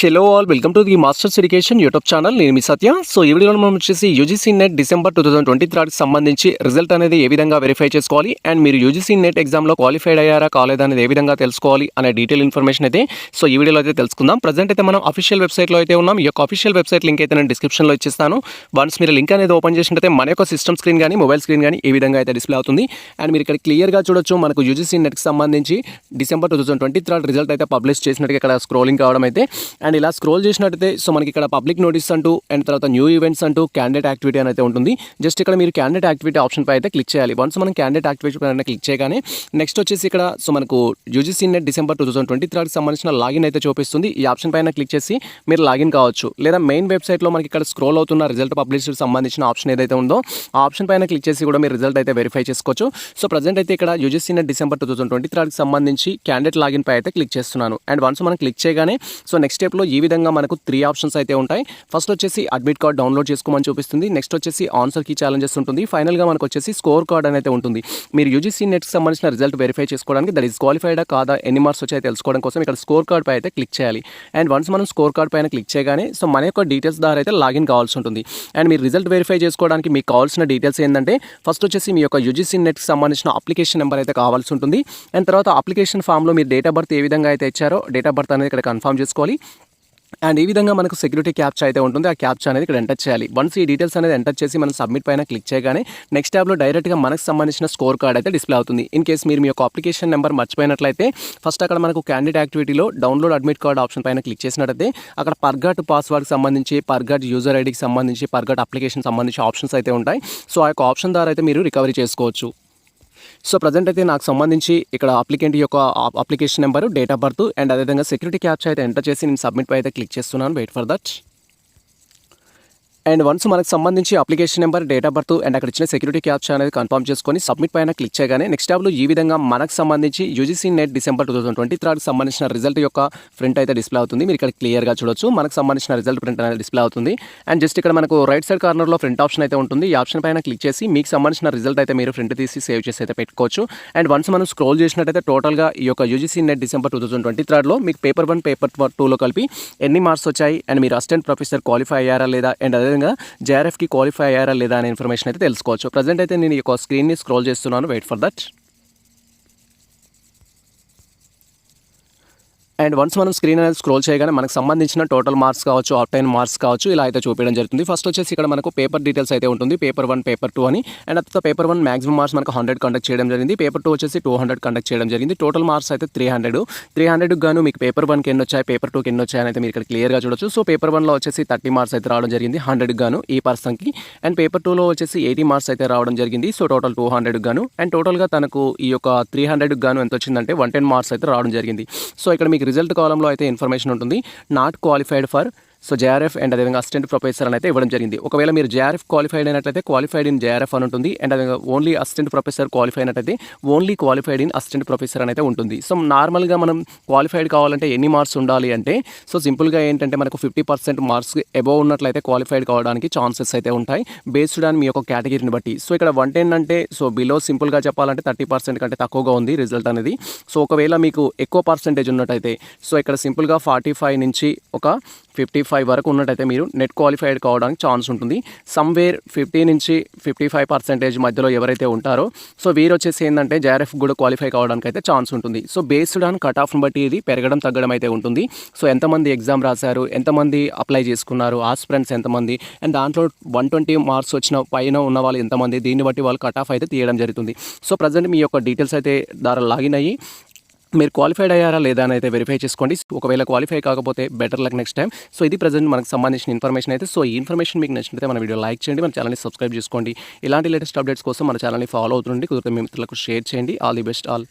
Hello all welcome to the masters education YouTube channel. నేను మీ సత్య. So ఈ వీడియోలో మనం వచ్చేసి యూజీసీ నెట్ డిసెంబర్ 2023కి సంబంధించి రిజల్ట్ అనేది ఏ విధంగా వెరిఫై చేసుకోవాలి అండ్ మీరు యూజీసీ నెట్ ఎగ్జామ్లో క్వాలిఫైడ్ అయ్యారా కాలేదా అనేది ఏ విధంగా తెలుసుకోవాలి అనే డీటెయిల్ ఇన్ఫర్మేషన్ అయితే సో ఈ వీడియోలో అయితే తెలుసుకుందాం. ప్రజెంట్ అయితే మనం అఫీషియల్ వెబ్సైట్లో అయితే ఉన్నాం. ఈ యొక్క అఫీషియల్ వెబ్సైట్ లింక్ అయితే నేను డిస్క్రిప్షన్లో ఇచ్చేస్తాను. వన్స్ మీరు లింక్ అనేది ఓపెన్ చేసినట్లయితే మన యొక్క సిస్టమ్ స్క్రీన్ కానీ మొబైల్ స్క్రీన్ కానీ ఈ విధంగా అయితే డిస్ప్లే అవుతుంది. అండ్ మీరు ఇక్కడ క్లియర్గా చూడొచ్చు మనకు యూజీసీ నెట్కి సంబంధించి డిసెంబర్ 2023 రిజల్ట్ అయితే పబ్లిష్ చేసినట్టుగా ఇక్కడ స్క్రోలింగ్ కావడం అయితే అండ్ ఇలా స్క్రోల్ చేసినట్టయితే సో మనకి ఇక్కడ పబ్లిక్ నోటీస్ అంటూ అండ్ తర్వాత న్యూ ఈవెంట్స్ అంటూ క్యాండిడేట్ యాక్టివిటీ అని అయితే ఉంటుంది. జస్ట్ ఇక్కడ మీరు క్యాండిడేట్ యాక్టివిటీ ఆప్షన్ పై అయితే క్లిక్ చేయాలి. వన్స్ మనం క్యాండిడేట్ యాక్టివిటీ పైన క్లిక్ చేయగానే నెక్స్ట్ వచ్చేసి ఇక్కడ సో మనకు యూజీసీ నెట్ డిసెంబర్ 2023కి సంబంధించిన లాగిన్ అయితే చూపిస్తుంది. ఈ ఆప్షన్ పైన క్లిక్ చేసి మీరు లాగిన్ కావచ్చు. లేదా మెయిన్ వెబ్సైట్లో మనకి ఇక్కడ స్క్రోల్ అవుతున్న రిజల్ట్ పబ్లిష్కి సంబంధించిన ఆప్షన్ ఏదైతే ఉందో ఆ ఆప్షన్ పైన క్లిక్ చేసి కూడా మీరు రిజల్ట్ అయితే వెరిఫై చేసుకోవచ్చు. సో ప్రజెంట్ అయితే ఇక్కడ యూజీసీ నెట్ డిసెంబర్ 2023కి సంబంధించి క్యాండిడేట్ లాగిన్ పై అయితే క్లిక్ చేస్తున్నాను. అండ్ వన్స్ మనం క్లిక్ చేయగానే సో నెక్స్ట్ స్టెప్లో ఈ విధంగా మనకు 3 ఆప్షన్స్ అయితే ఉంటాయి. ఫస్ట్ వచ్చేసి అడ్మిట్ కార్డ్ డౌన్లోడ్ చేసుకోమని చూపిస్తుంది. నెక్స్ట్ వచ్చేసి ఆన్సర్ కీ ఛాలెంజెస్ ఉంటుంది. ఫైనల్గా మనకు వచ్చేసి స్కోర్ కార్డ్ అనేది ఉంటుంది. మీరు యూజీసీ నెట్కి సంబంధించిన రిజల్ట్ వెరిఫై చేసుకోవడానికి దట్ ఈస్ క్వాలిఫైడా కాదా ఎన్ని మార్క్స్ వచ్చాయి తెలుసుకోవడం కోసం ఇక్కడ స్కోర్ కార్డ్ పై అయితే క్లిక్ చేయాలి. అండ్ వన్స్ మనం స్కోర్ కార్డ్ పైన క్లిక్ చేయగానే సో మన యొక్క డీటెయిల్స్ ద్వారా అయితే లాగిన్ కావాల్సి ఉంటుంది. అండ్ మీరు రిజల్ట్ వెరిఫై చేసుకోవడానికి మీకు కావాల్సిన డీటెయిల్స్ ఏంటంటే ఫస్ట్ వచ్చేసి మీ యొక్క యూజీసీ నెట్కి సంబంధించిన అప్లికేషన్ నెంబర్ అయితే కావాల్సి ఉంటుంది. అండ్ తర్వాత అప్లికేషన్ ఫామ్లో మీరు డేట్ ఆఫ్ బర్త్ ఏ విధంగా అయితే ఇచ్చారో డేట్ ఆఫ్ బర్త్ అనేది ఇక్కడ కన్ఫర్మ్ చేసుకోవాలి. అండ్ ఈ విధంగా మనకు సెక్యూరిటీ క్యాప్చా అయితే ఉంటుంది. ఆ క్యాప్చా అనేది ఇక్కడ ఎంటర్ చేయాలి. వన్స్ ఈ డీటెయిల్స్ అనేది ఎంటర్ చేసి మనం సబ్మిట్ పైన క్లిక్ చేయగానే నెక్స్ట్ ట్యాబ్లో డైరెక్ట్గా మనకు సంబంధించిన స్కోర్ కార్డ్ అయితే డిస్ప్లే అవుతుంది. ఇన్ కేసు మీరు మీ యొక్క అప్లికేషన్ నెంబర్ మర్చిపోయినట్లయితే ఫస్ట్ అక్కడ మనకు క్యాండిడేట్ యాక్టివిటీలో డౌన్లోడ్ అడ్మిట్ కార్డ్ ఆప్షన్ పైన క్లిక్ చేసినట్లయితే అక్కడ పర్గట్ పాస్వర్డ్కి సంబంధించి పర్గట్ యూజర్ ఐడికి సంబంధించి పర్గట్ అప్లికేషన్ సంబంధించి ఆప్షన్స్ అయితే ఉంటాయి. సో ఆ యొక్క ఆప్షన్ ద్వారా అయితే మీరు రికవరీ చేసుకోవచ్చు. సో ప్రజెంట్ అయితే నాకు సంబంధించి ఇక్కడ అప్లికెంట్ యొక్క application number date of birth and అదేవిధంగా సెక్యూరిటీ క్యాప్చా అయితే ఎంటర్ చేసి నేను సబ్మిట్ పై అయితే క్లిక్ చేస్తున్నాను. Wait for that. And once మనకు సంబంధించి application number date of birth and అక్కడ ఇచ్చిన సెక్యూరిటీ క్యాప్చా అనేది కన్ఫర్మ్ చేసుకొని సబ్మిట్ పైన క్లిక్ చేయగానే నెక్స్ట్ ట్యాబ్లో ఈ విధంగా మనకు సంబంధించి యూజీసీ నెట్ డిసెంబర్ 2023కి సంబంధించిన రిజల్ట్ యొక్క ప్రింట్ అయితే డిస్ప్లే అవుతుంది. మీరు ఇక్కడ క్లియర్గా చూడొచ్చు మనకు సంబంధించిన రిజల్ట్ ప్రింట్ అనేది డిస్ప్లే అవుతుంది. అండ్ జస్ట్ ఇక్కడ మనకు రైట్ సైడ్ కార్నర్లో ప్రింట్ ఆప్షన్ అయితే ఉంటుంది. ఈ ఆప్షన్ పైన క్లిక్ చేసి మీకు సంబంధించిన రిజల్ట్ అయితే మీరు ప్రింట్ తీసి సేవ్ చేసి అయితే పెట్టుకోవచ్చు. అండ్ వన్స్ మనం స్క్రోల్ చేసినట్టయితే టోటల్గా ఈ యొక్క యూజీసీ నెట్ డిసెంబర్ 2023లో మీకు పేపర్ 1 పేపర్ 2లో కలిపి ఎన్ని మార్క్స్ వచ్చాయి అండ్ మీరు అసిస్టెంట్ ప్రొఫెసర్ క్వాలిఫై అయ్యారా లేదా అండ్ అదేవిధంగా JRFకి క్వాలిఫై అయ్యారా లేదా అనే ఇన్ఫర్మేషన్ అయితే తెలుసుకోవచ్చు. ప్రజెంట్ అయితే నేను ఈ యొక్క స్క్రీన్ని స్క్రోల్ చేస్తున్నాను. Wait for that. And once మనం స్క్రీన్ అనేది స్క్రోల్ చేయగానే మనకు సంబంధించిన టోటల్ మార్క్స్ కావచ్చు ఆప్టైన్ మార్క్స్ కావచ్చు ఇలా అయితే చూపించడం జరుగుతుంది. ఫస్ట్ వచ్చేసి ఇక్కడ మనకు పేపర్ డీటెయిల్స్ అయితే ఉంటుంది. పేపర్ 1 పేపర్ 2 అని అండ్ తర్వాత పేపర్ 1 మాక్సిమం మార్క్స్ మనకు 100 కండక్ట్ చేయడం జరిగింది. పేపర్ 2 వచ్చేసి 200 కండక్ట్ చేయడం జరిగింది. టోటల్ మార్క్స్ అయితే 300 గాను మీకు పేపర్ 1కి ఎన్ని వచ్చాయి పేపర్ 2కి ఎన్ని వచ్చాయని అయితే మీరు ఇక్కడ క్లియర్గా చూడొచ్చు. సో పేపర్ 1లో వచ్చేసి 30 మార్క్స్ అయితే రావడం జరిగింది 100 గాను ఈ పర్సన్కి. అండ్ పేపర్ 2లో వచ్చేసి 80 మార్క్స్ అయితే రావడం జరిగింది. సో టోటల్ 200 గాను అండ్ టోటల్గా తనకు ఈ యొక్క 300 గాను ఎంత వచ్చిందంటే 110 మార్క్స్ అయితే రావడం జరిగింది. సో ఇక్కడ మీకు రిజల్ట్ కాలంలో అయితే ఇన్ఫర్మేషన్ ఉంటుంది. Not qualified for so JRF and అదేవిధంగా అసిస్టెంట్ ప్రొఫెసర్ అని అయితే ఇవ్వడం జరిగింది. ఒకవేళ మీరు JRF క్వాలిఫైడ్ అయినట్లయితే క్వాలిఫైడ్ ఇన్ JRF అని ఉంటుంది. అండ్ అదేవిధంగా ఓన్లీ అసిస్టెంట్ ప్రొఫెసర్ క్వాలిఫై అయినట్లయితే only qualified in assistant professor అని అయితే ఉంటుంది. సో నార్మల్గా మనం క్వాలిఫైడ్ కావాలంటే ఎన్ని మార్క్స్ ఉండాలి అంటే సో సింపుల్గా ఏంటంటే మనకు 50% మార్క్స్ అబోవ్ ఉన్నట్లయితే క్వాలిఫైడ్ కావడానికి ఛాన్సెస్ అయితే ఉంటాయి బేస్డ్ ఆన్ మీ యొక్క కేటగిరీని బట్టి. సో ఇక్కడ 110 అంటే సో బిలో సింపుల్గా చెప్పాలంటే 30% కంటే తక్కువగా ఉంది రిజల్ట్ అనేది. సో ఒకవేళ మీకు ఎక్కువ పర్సెంటేజ్ ఉన్నట్టయితే సో ఇక్కడ సింపుల్గా 45 నుంచి ఒక 55 వరకు ఉన్నట్టయితే మీరు నెట్ క్వాలిఫైడ్ కావడానికి ఛాన్స్ ఉంటుంది. సమ్వేర్ 50 నుంచి 55% మధ్యలో ఎవరైతే ఉంటారో సో వీరు వచ్చేసి ఏంటంటే JRF కూడా క్వాలిఫై కావడానికి అయితే ఛాన్స్ ఉంటుంది. సో బేస్డ్ ఆన్ కట్ ఆఫ్ని బట్టి ఇది పెరగడం తగ్గడం అయితే ఉంటుంది. సో ఎంతమంది ఎగ్జామ్ రాశారు ఎంతమంది అప్లై చేసుకున్నారు ఆస్పిరెంట్స్ ఎంతమంది అండ్ దాంట్లో 120 మార్క్స్ వచ్చిన పైన ఉన్న వాళ్ళు ఎంతమంది దీన్ని బట్టి వాళ్ళు కట్ ఆఫ్ అయితే తీయడం జరుగుతుంది. సో ప్రజెంట్ మీ యొక్క డీటెయిల్స్ అయితే ద్వారా లాగిన్ అయ్యి మీరు క్వాలిఫైడ్ అయ్యారా లేదా అని అయితే వెరిఫై చేసుకోండి. ఒకవేళ క్వాలిఫై కాకపోతే better luck next time. So ఇది ప్రజెంట్ మనకు సంబంధించిన ఇన్ఫర్మేషన్ అయితే. సో ఈ ఇన్ఫర్మేషన్ మీకు నచ్చినట్లయితే మన వీడియో లైక్ చేయండి, మన ఛానల్ని సబ్స్క్రైబ్ చేసుకోండి. ఇలాంటి లేటెస్ట్ అప్డేట్స్ కోసం మన ఛానల్ని ఫాలో అవుతుండండి. కుదిరితే మీ మిత్రులకు షేర్ చేయండి. All the best all.